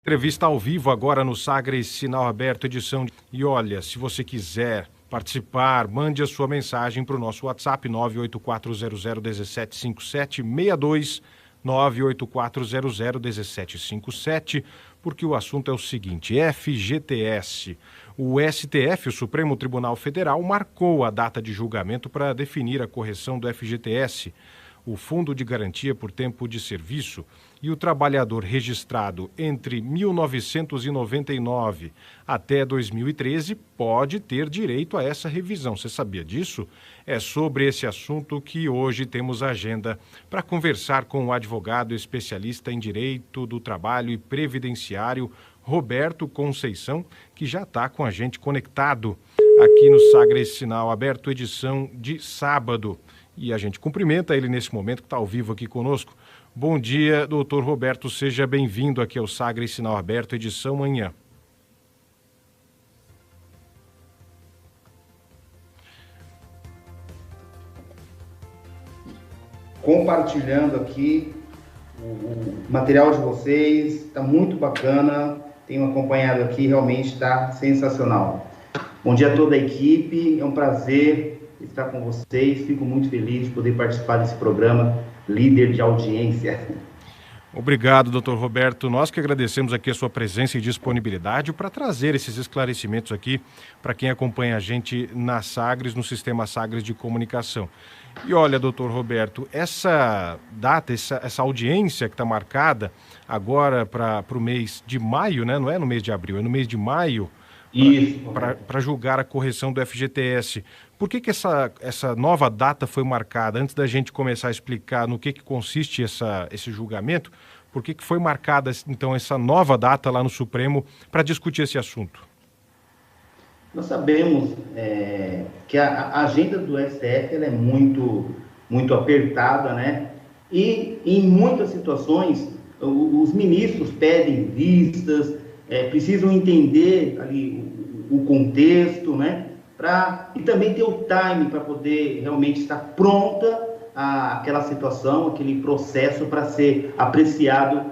Entrevista ao vivo agora no Sagres Sinal Aberto, edição. E olha, se você quiser participar, mande a sua mensagem para o nosso WhatsApp 984001757 62 984001757, porque o assunto é o seguinte: FGTS. O STF, o Supremo Tribunal Federal, marcou a data de julgamento para definir a correção do FGTS, o Fundo de Garantia por Tempo de Serviço, e o trabalhador registrado entre 1999 até 2013 pode ter direito a essa revisão. Você sabia disso? É sobre esse assunto que hoje temos agenda para conversar com o advogado especialista em Direito do Trabalho e Previdenciário, Roberto Conceição, que já está com a gente conectado aqui no Sagres Sinal Aberto, edição de sábado. E a gente cumprimenta ele nesse momento, que está ao vivo aqui conosco. Bom dia, doutor Roberto, seja bem-vindo aqui ao Sagres Sinal Aberto, edição manhã. Compartilhando aqui o material de vocês, está muito bacana, tenho acompanhado aqui, realmente está sensacional. Bom dia a toda a equipe, é um prazer estar com vocês, fico muito feliz de poder participar desse programa Líder de Audiência. Obrigado, doutor Roberto. Nós que agradecemos aqui a sua presença e disponibilidade para trazer esses esclarecimentos aqui para quem acompanha a gente na Sagres, no Sistema Sagres de Comunicação. E olha, doutor Roberto, essa data, essa audiência que está marcada agora para o mês de maio, né? Não é no mês de abril, é no mês de maio, para julgar a correção do FGTS. Por que essa nova data foi marcada? Antes da gente começar a explicar no que consiste esse julgamento, por que foi marcada, então, essa nova data lá no Supremo para discutir esse assunto? Nós sabemos que a agenda do STF ela é muito, muito apertada, né? E em muitas situações, os ministros pedem vistas, precisam entender ali o contexto, né? E também ter o time para poder realmente estar pronta aquela situação, aquele processo para ser apreciado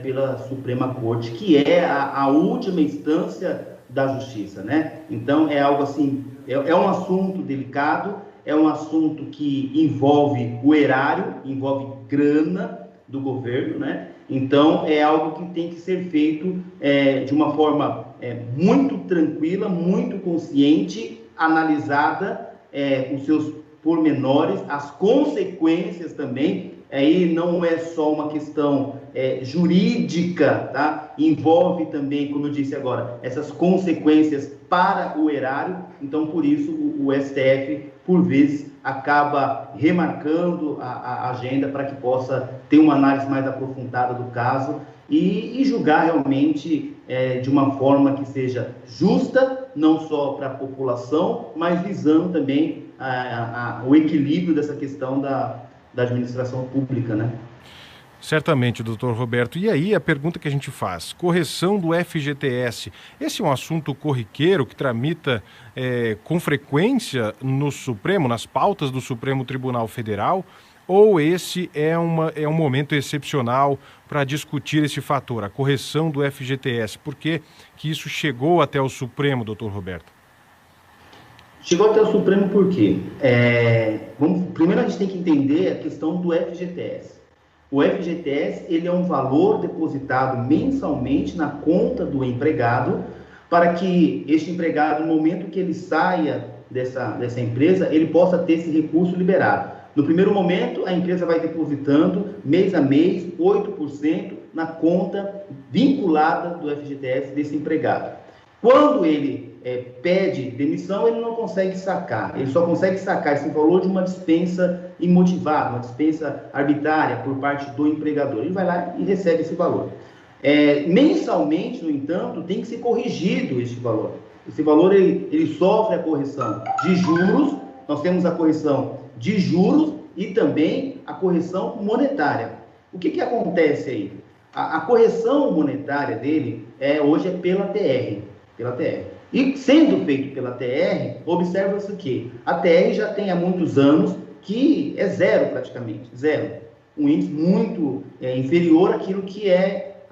pela Suprema Corte, que é a última instância da Justiça, né? Então, é algo assim, é um assunto delicado, é um assunto que envolve o erário, envolve grana do governo, né? Então, é algo que tem que ser feito de uma forma muito tranquila, muito consciente, analisada os seus pormenores, as consequências também. Aí não é só uma questão jurídica, tá? Envolve também, como eu disse agora, essas consequências para o erário. Então, por isso, o STF, por vezes, acaba remarcando a agenda para que possa ter uma análise mais aprofundada do caso e julgar realmente de uma forma que seja justa, não só para a população, mas visando também o equilíbrio dessa questão da administração pública, né? Certamente, doutor Roberto. E aí a pergunta que a gente faz, correção do FGTS, esse é um assunto corriqueiro que tramita com frequência no Supremo, nas pautas do Supremo Tribunal Federal, ou esse é um momento excepcional para discutir esse fator, a correção do FGTS? Por que isso chegou até o Supremo, doutor Roberto? Chegou até o Supremo por quê? Primeiro a gente tem que entender a questão do FGTS. O FGTS ele é um valor depositado mensalmente na conta do empregado para que este empregado, no momento que ele saia dessa empresa, ele possa ter esse recurso liberado. No primeiro momento, a empresa vai depositando, mês a mês, 8% na conta vinculada do FGTS desse empregado. Quando ele pede demissão, ele não consegue sacar. Ele só consegue sacar esse valor de uma dispensa imotivada, uma dispensa arbitrária por parte do empregador. Ele vai lá e recebe esse valor. Mensalmente, no entanto, tem que ser corrigido este valor. Esse valor ele sofre a correção de juros. Nós temos a correção de juros e também a correção monetária. O que acontece aí? A correção monetária dele hoje é pela TR. E sendo feito pela TR, observa-se o quê? A TR já tem há muitos anos que é zero praticamente, zero. Um índice muito inferior àquilo que é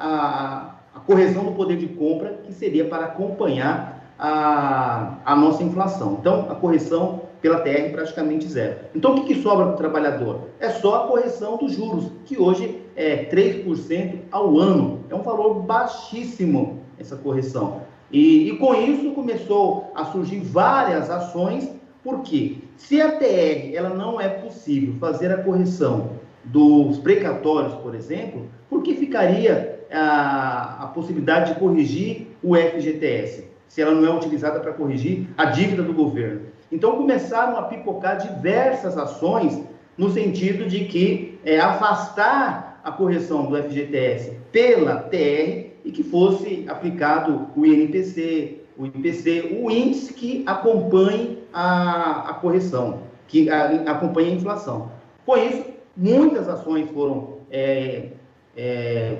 a correção do poder de compra, que seria para acompanhar a nossa inflação. Então, a correção pela TR praticamente zero. Então, o que sobra para o trabalhador? É só a correção dos juros, que hoje é 3% ao ano. É um valor baixíssimo essa correção. E com isso começou a surgir várias ações, porque se a TR ela não é possível fazer a correção dos precatórios, por exemplo, por que ficaria a possibilidade de corrigir o FGTS, se ela não é utilizada para corrigir a dívida do governo? Então começaram a pipocar diversas ações no sentido de que afastar a correção do FGTS pela TR e que fosse aplicado o INPC, o IPC, o índice que acompanhe a correção, que acompanhe a inflação. Com isso, muitas ações foram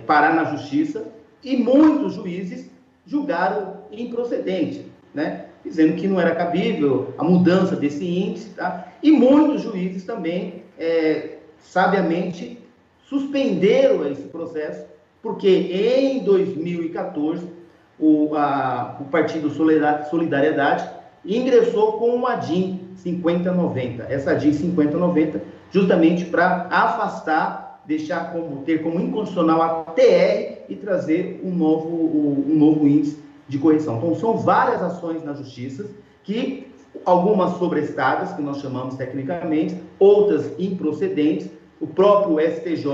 parar na justiça e muitos juízes julgaram improcedente, né? Dizendo que não era cabível a mudança desse índice, tá? E muitos juízes também, sabiamente, suspenderam esse processo, porque em 2014 o Partido Solidariedade ingressou com uma DIN 5090. Essa DIN 5090 justamente para afastar, ter como inconstitucional a TR e trazer um novo índice de correção. Então, são várias ações na justiça, que algumas sobrestadas, que nós chamamos tecnicamente, outras improcedentes. O próprio STJ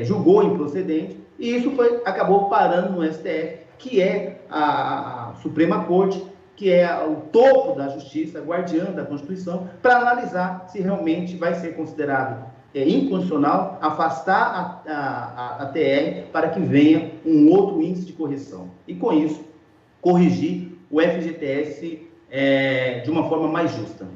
julgou improcedente, e isso acabou parando no STF, que é a Suprema Corte, que é o topo da justiça, guardiã da Constituição, para analisar se realmente vai ser considerado inconstitucional afastar a TR para que venha um outro índice de correção. E com isso, corrigir o FGTS de uma forma mais justa.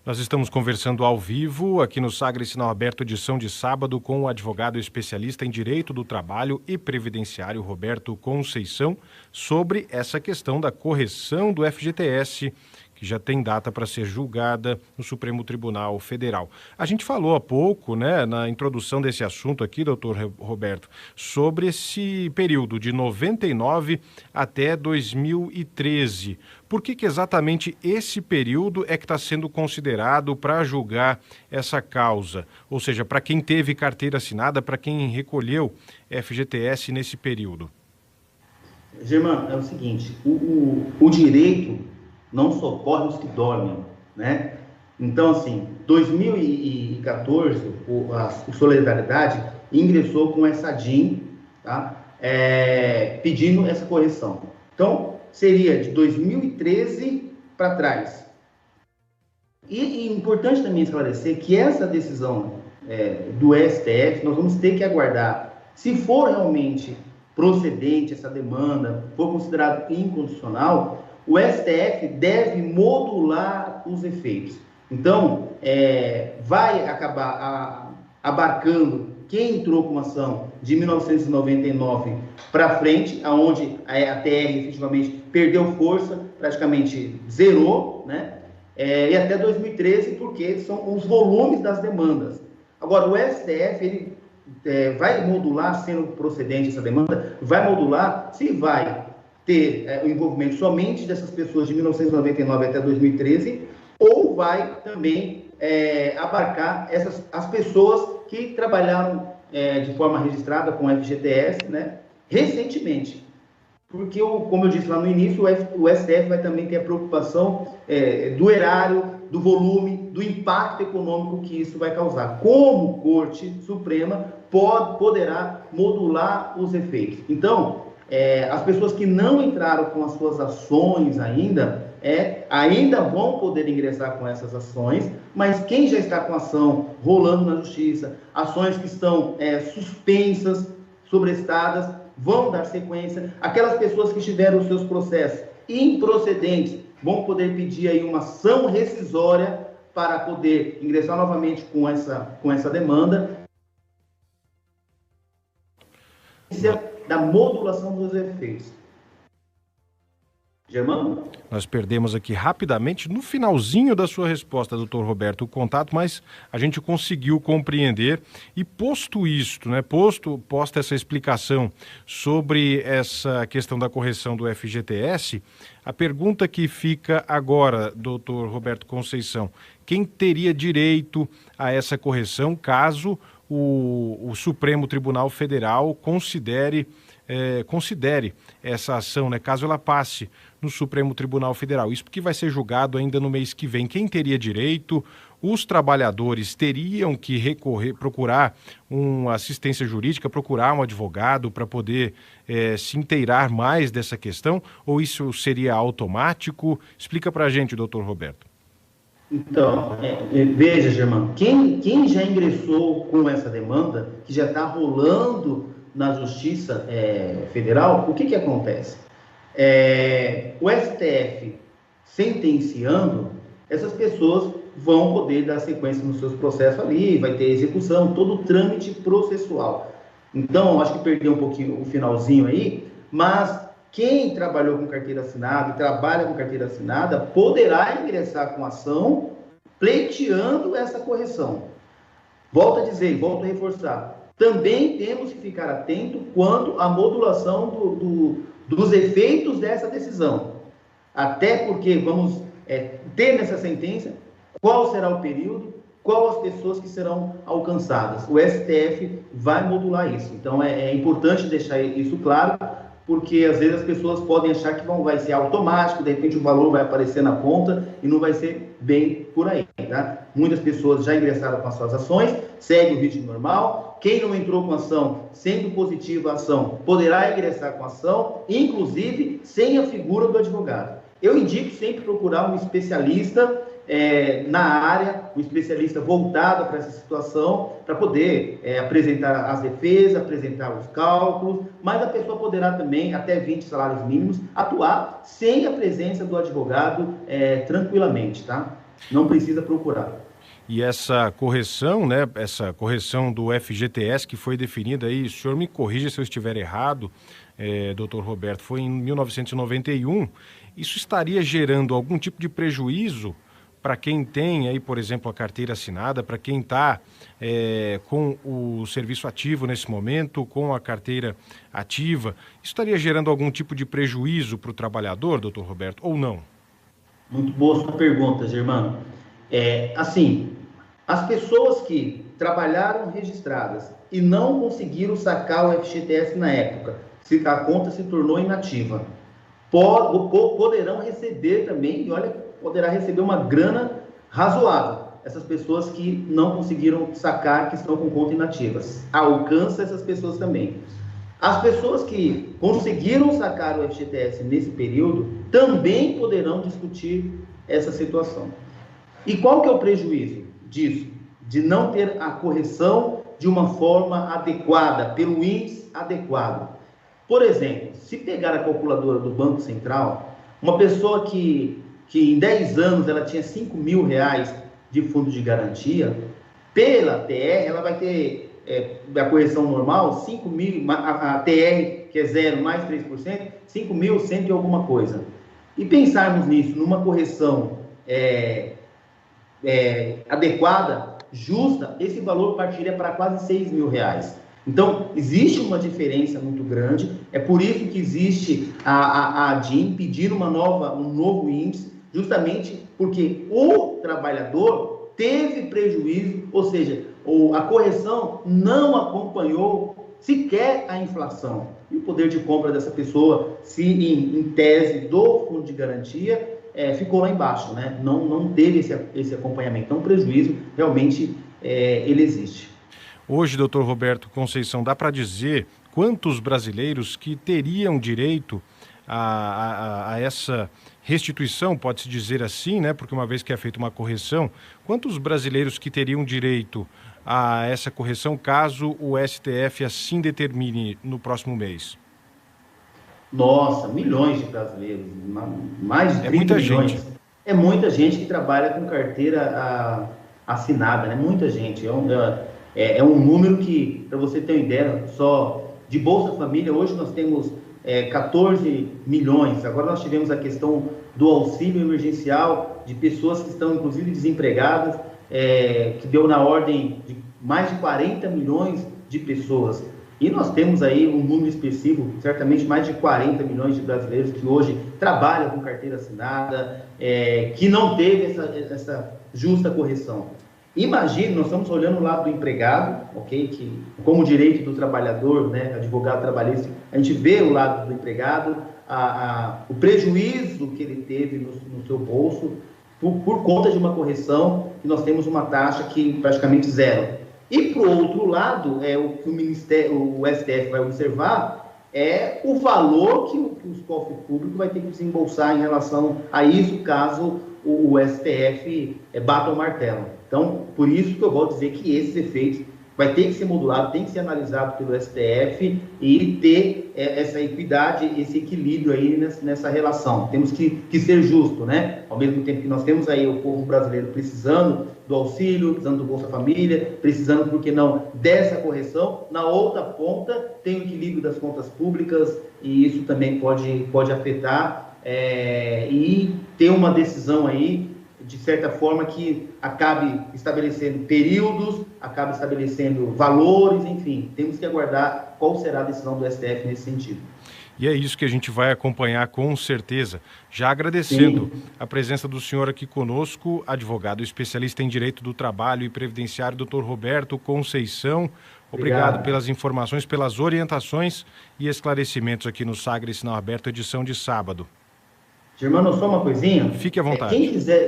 Nós estamos conversando ao vivo aqui no Sagres Sinal Aberto, edição de sábado, com o advogado especialista em Direito do Trabalho e Previdenciário, Roberto Conceição, sobre essa questão da correção do FGTS, que já tem data para ser julgada no Supremo Tribunal Federal. A gente falou há pouco, né, na introdução desse assunto aqui, doutor Roberto, sobre esse período de 99 até 2013. Por que exatamente esse período é que está sendo considerado para julgar essa causa? Ou seja, para quem teve carteira assinada, para quem recolheu FGTS nesse período? Germano, é o seguinte, o direito não socorre os que dormem, né? Então, assim, 2014, o Solidariedade ingressou com essa DIN, tá? Pedindo essa correção. Então, seria de 2013 para trás. E importante também esclarecer que essa decisão do STF, nós vamos ter que aguardar. Se for realmente procedente essa demanda, for considerado inconstitucional, o STF deve modular os efeitos. Então, vai acabar abarcando quem entrou com uma ação de 1999 para frente, onde a TR efetivamente perdeu força, praticamente zerou, né? E até 2013, porque são os volumes das demandas. Agora, o STF, ele vai modular, sendo procedente essa demanda, vai modular se vai ter o envolvimento somente dessas pessoas de 1999 até 2013, ou vai também abarcar as pessoas que trabalharam de forma registrada com o FGTS, né, recentemente. Porque, como eu disse lá no início, o STF vai também ter a preocupação do erário, do volume, do impacto econômico que isso vai causar. Como Corte Suprema poderá modular os efeitos. Então, as pessoas que não entraram com as suas ações ainda vão poder ingressar com essas ações, mas quem já está com ação rolando na justiça, ações que estão suspensas, sobrestadas, vão dar sequência. Aquelas pessoas que tiveram os seus processos improcedentes vão poder pedir aí uma ação rescisória para poder ingressar novamente com essa demanda. Da modulação dos efeitos. Germano? Nós perdemos aqui rapidamente, no finalzinho da sua resposta, doutor Roberto, o contato, mas a gente conseguiu compreender. E posto isto, né, posta essa explicação sobre essa questão da correção do FGTS, a pergunta que fica agora, doutor Roberto Conceição, quem teria direito a essa correção caso o Supremo Tribunal Federal considere essa ação, né, caso ela passe no Supremo Tribunal Federal. Isso porque vai ser julgado ainda no mês que vem. Quem teria direito? Os trabalhadores teriam que procurar uma assistência jurídica, procurar um advogado para poder se inteirar mais dessa questão? Ou isso seria automático? Explica para a gente, doutor Roberto. Então, veja, Germano, quem já ingressou com essa demanda, que já está rolando na Justiça Federal, o que acontece? O STF sentenciando, essas pessoas vão poder dar sequência nos seus processos ali, vai ter execução, todo o trâmite processual. Então, acho que perdeu um pouquinho o finalzinho aí, mas quem trabalhou com carteira assinada e trabalha com carteira assinada poderá ingressar com ação pleiteando essa correção. Volto a dizer, volto a reforçar, também temos que ficar atento quanto à modulação dos efeitos dessa decisão. Até porque vamos ter nessa sentença qual será o período, qual as pessoas que serão alcançadas. O STF vai modular isso. Então é importante deixar isso claro, porque às vezes as pessoas podem achar que vai ser automático, de repente o valor vai aparecer na conta e não vai ser bem por aí, tá? Muitas pessoas já ingressaram com as suas ações, segue o ritmo normal. Quem não entrou com ação, sendo positiva a ação, poderá ingressar com ação, inclusive sem a figura do advogado. Eu indico sempre procurar um especialista na área, um especialista voltado para essa situação, para poder apresentar as defesas, apresentar os cálculos, mas a pessoa poderá também, até 20 salários mínimos, atuar sem a presença do advogado tranquilamente, tá? Não precisa procurar. E essa correção, né, essa correção do FGTS que foi definida aí, o senhor me corrija se eu estiver errado, doutor Roberto, foi em 1991, isso estaria gerando algum tipo de prejuízo para quem tem aí, por exemplo, a carteira assinada, para quem está com o serviço ativo nesse momento, com a carteira ativa, isso estaria gerando algum tipo de prejuízo para o trabalhador, doutor Roberto, ou não? Muito boa sua pergunta, Germano. Assim, as pessoas que trabalharam registradas e não conseguiram sacar o FGTS na época, se a conta se tornou inativa, poderão receber também, e olha, poderá receber uma grana razoável. Essas pessoas que não conseguiram sacar, que estão com conta inativas. Alcança essas pessoas também. As pessoas que conseguiram sacar o FGTS nesse período também poderão discutir essa situação. E qual que é o prejuízo disso? De não ter a correção de uma forma adequada, pelo índice adequado. Por exemplo, se pegar a calculadora do Banco Central, uma pessoa que em 10 anos ela tinha R$5.000 de fundo de garantia, pela TR ela vai ter a correção normal, 5.000, a TR, que é 0 mais 3%, 5.100 e alguma coisa. E pensarmos nisso, numa correção adequada, justa, esse valor partiria para quase R$6.000. Então, existe uma diferença muito grande, é por isso que existe a ADIM pedindo um novo índice, justamente porque o trabalhador teve prejuízo, ou seja, a correção não acompanhou sequer a inflação. E o poder de compra dessa pessoa, se em tese do fundo de garantia, ficou lá embaixo, né? Não teve esse acompanhamento. Então, o prejuízo realmente ele existe. Hoje, doutor Roberto Conceição, dá para dizer quantos brasileiros que teriam direito a essa restituição, pode-se dizer assim, né? Porque uma vez que é feita uma correção, quantos brasileiros que teriam direito a essa correção caso o STF assim determine no próximo mês? Nossa, milhões de brasileiros, mais de 30 muita milhões. Gente. É muita gente que trabalha com carteira assinada, né? Muita gente. É um número que, para você ter uma ideia, só de Bolsa Família, hoje nós temos 14 milhões. Agora nós tivemos a questão do auxílio emergencial de pessoas que estão, inclusive, desempregadas, que deu na ordem de mais de 40 milhões de pessoas. E nós temos aí um número expressivo, certamente mais de 40 milhões de brasileiros que hoje trabalham com carteira assinada, que não teve essa justa correção. Imagine, nós estamos olhando o lado do empregado, ok? Que, como direito do trabalhador, né, advogado trabalhista, a gente vê o lado do empregado, o prejuízo que ele teve no seu bolso por conta de uma correção, que nós temos uma taxa que praticamente zero. E, por outro lado, o que o STF vai observar é o valor que os cofres públicos vai ter que desembolsar em relação a isso, caso o STF bata o martelo. Então, por isso que eu vou dizer que esses efeitos vai ter que ser modulado, tem que ser analisado pelo STF e ter essa equidade, esse equilíbrio aí nessa relação. Temos que ser justo, né? Ao mesmo tempo que nós temos aí o povo brasileiro precisando do auxílio, precisando do Bolsa Família, precisando, por que não, dessa correção, na outra ponta tem o equilíbrio das contas públicas e isso também pode afetar e ter uma decisão aí, de certa forma, que acabe estabelecendo períodos, acabe estabelecendo valores, enfim, temos que aguardar qual será a decisão do STF nesse sentido. E é isso que a gente vai acompanhar com certeza. Já agradecendo a presença do senhor aqui conosco, advogado especialista em Direito do Trabalho e Previdenciário, Dr. Roberto Conceição. Obrigado pelas informações, pelas orientações e esclarecimentos aqui no Sagres Sinal Aberto, edição de sábado. Germano, só uma coisinha. Fique à vontade.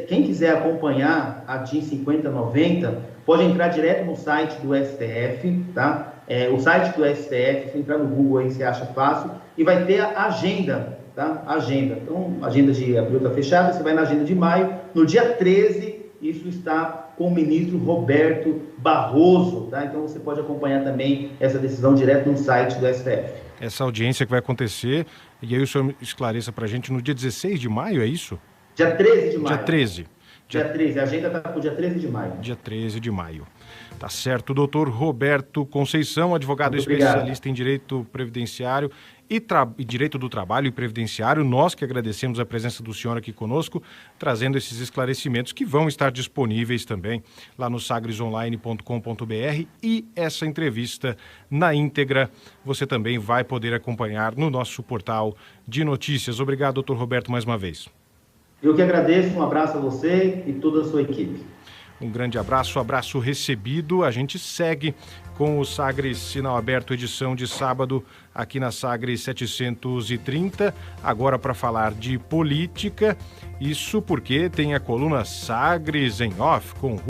Quem quiser acompanhar a DIN 5090, pode entrar direto no site do STF, tá? O site do STF, se entrar no Google aí, você acha fácil, e vai ter a agenda, tá? Agenda. Então, a agenda de abril está fechada, você vai na agenda de maio. No dia 13, isso está com o ministro Roberto Barroso, tá? Então, você pode acompanhar também essa decisão direto no site do STF. Essa audiência que vai acontecer, e aí o senhor esclareça para a gente, no dia 16 de maio, é isso? Dia 13 de maio. Dia 13. Dia 13, a agenda está para o dia 13 de maio. Dia 13 de maio. Tá certo, doutor Roberto Conceição, advogado especialista em Direito Previdenciário e Direito do Trabalho e Previdenciário. Nós que agradecemos a presença do senhor aqui conosco, trazendo esses esclarecimentos que vão estar disponíveis também lá no sagresonline.com.br, e essa entrevista na íntegra você também vai poder acompanhar no nosso portal de notícias. Obrigado, doutor Roberto, mais uma vez. Eu que agradeço, um abraço a você e toda a sua equipe. Um grande abraço, abraço recebido. A gente segue com o Sagres Sinal Aberto, edição de sábado, aqui na Sagres 730, agora para falar de política. Isso porque tem a coluna Sagres em Off com